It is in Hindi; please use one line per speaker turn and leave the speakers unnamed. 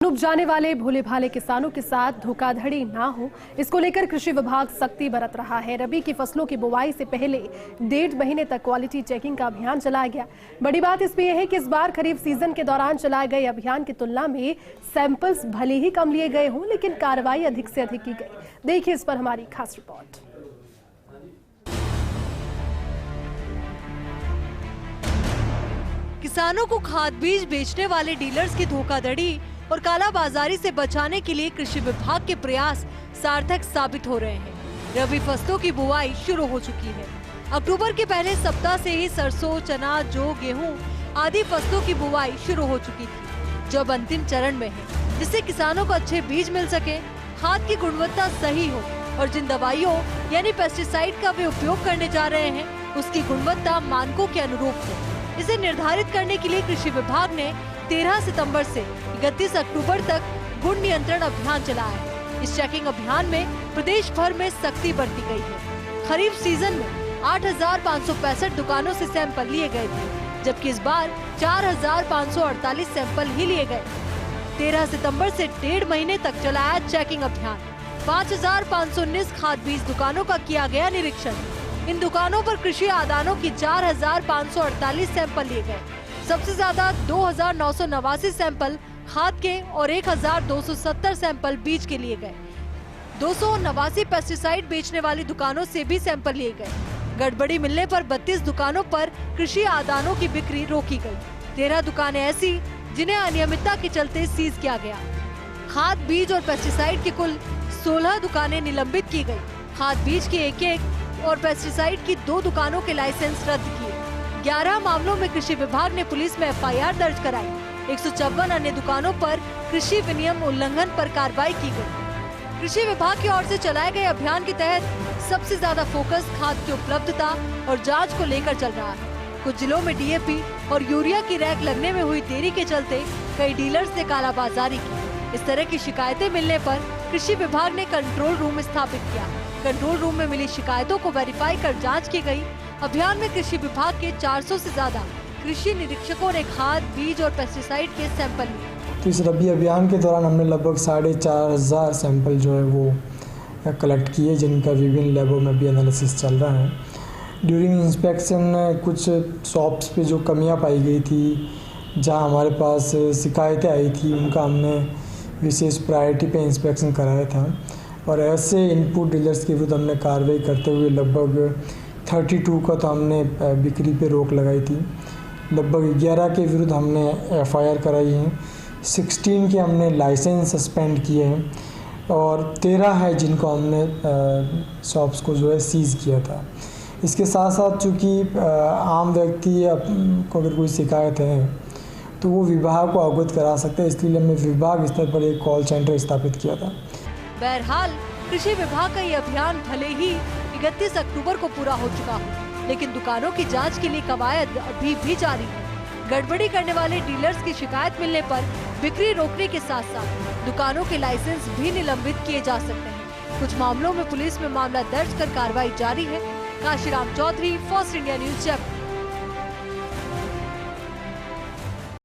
डूब जाने वाले भोले भाले किसानों के साथ धोखाधड़ी ना हो, इसको लेकर कृषि विभाग सख्ती बरत रहा है। रबी की फसलों की बुआई से पहले 1.5 महीने तक क्वालिटी चेकिंग का अभियान चलाया गया। बड़ी बात इसमें यह है कि इस बार खरीफ सीजन के दौरान चलाए गए अभियान की तुलना में सैंपल्स भले ही कम लिए गए हों, लेकिन कार्रवाई अधिक से अधिक की गई। देखिए इस पर हमारी खास रिपोर्ट।
किसानों को खाद बीज बेचने वाले डीलर्स की धोखाधड़ी और कालाबाजारी से बचाने के लिए कृषि विभाग के प्रयास सार्थक साबित हो रहे हैं। रबी फसलों की बुआई शुरू हो चुकी है। अक्टूबर के पहले सप्ताह से ही सरसों, चना, जौ, गेहूं आदि फसलों की बुआई शुरू हो चुकी थी, जो अब अंतिम चरण में है, जिससे किसानों को अच्छे बीज मिल सके, खाद की गुणवत्ता सही हो और जिन दवाइयों यानी पेस्टिसाइड का वे उपयोग करने जा रहे हैं, उसकी गुणवत्ता मानकों के अनुरूप हो। इसे निर्धारित करने के लिए कृषि विभाग ने 13 सितंबर से 31 अक्टूबर तक गुण नियंत्रण अभियान चलाया है। इस चेकिंग अभियान में प्रदेश भर में सख्ती बरती गई है। खरीफ सीजन में 8,565 दुकानों से सैंपल लिए गए थे, जबकि इस बार 4,548 सैंपल ही लिए गए। 13 सितंबर से 1.5 महीने तक चलाया चेकिंग अभियान। 5,519 खाद बीज दुकानों का किया गया निरीक्षण। इन दुकानों पर कृषि आदानों की 4,548 सैंपल लिए गए। सबसे ज्यादा 2,989 सैंपल खाद के और 1,270 सैंपल बीज के लिए गए। 289 पेस्टिसाइड बेचने वाली दुकानों से भी सैंपल लिए गए। गड़बड़ी मिलने पर 32 दुकानों पर कृषि आदानों की बिक्री रोकी गई। 13 दुकानें ऐसी जिन्हें अनियमितता के चलते सीज किया गया। खाद बीज और पेस्टिसाइड की कुल 16 दुकानें निलंबित की गयी। खाद बीज की 1 और पेस्टिसाइड की 2 दुकानों के लाइसेंस रद्द किए। 11 मामलों में कृषि विभाग ने पुलिस में FIR दर्ज कराई। 154 अन्य दुकानों पर कृषि विनियम उल्लंघन पर कार्रवाई की गई। कृषि विभाग की ओर से चलाए गए अभियान के तहत सबसे ज्यादा फोकस खाद की उपलब्धता और जांच को लेकर चल रहा है। कुछ जिलों में DAP और यूरिया की रैक लगने में हुई देरी के चलते कई डीलर्स ने कालाबाजारी की। इस तरह की शिकायतें मिलने पर कृषि विभाग ने कंट्रोल रूम स्थापित किया। कंट्रोल रूम में मिली शिकायतों को वेरीफाई कर जांच की गई। अभियान में कृषि विभाग के 400 से ज्यादा कृषि निरीक्षकों ने खाद, बीज और पेस्टिसाइड के सैंपल लिए।
तो इस रबी अभियान के दौरान हमने लगभग 4,500 सैंपल जो है वो कलेक्ट किए, जिनका विभिन्न लैबों में भी एनालिसिस चल रहा है। ड्यूरिंग इंस्पेक्शन कुछ शॉप्स पे जो कमियां पाई गई थी, जहां हमारे पास शिकायतें आई थी, उनका हमने विशेष प्रायोरिटी पे इंस्पेक्शन कराया था और ऐसे इनपुट डीलर्स के विरुद्ध हमने कार्रवाई करते हुए लगभग 32 का तो हमने बिक्री पे रोक लगाई थी। लगभग 11 के विरुद्ध हमने FIR कराई है। 16 के हमने लाइसेंस सस्पेंड किए हैं और 13 है जिनको हमने शॉप्स को जो है सीज़ किया था। इसके साथ साथ चूँकि आम व्यक्ति को अगर कोई शिकायत है तो वो विभाग को अवगत करा सकते हैं, इसलिए हमने विभाग स्तर पर एक कॉल सेंटर स्थापित किया था।
बहरहाल कृषि विभाग का ये अभियान भले ही 31 अक्टूबर को पूरा हो चुका हो, लेकिन दुकानों की जांच के लिए कवायद अभी भी जारी है। गड़बड़ी करने वाले डीलर्स की शिकायत मिलने पर बिक्री रोकने के साथ साथ दुकानों के लाइसेंस भी निलंबित किए जा सकते हैं। कुछ मामलों में पुलिस में मामला दर्ज कर कार्रवाई जारी है। Kashiram Chaudhary, First India News, Jaipur.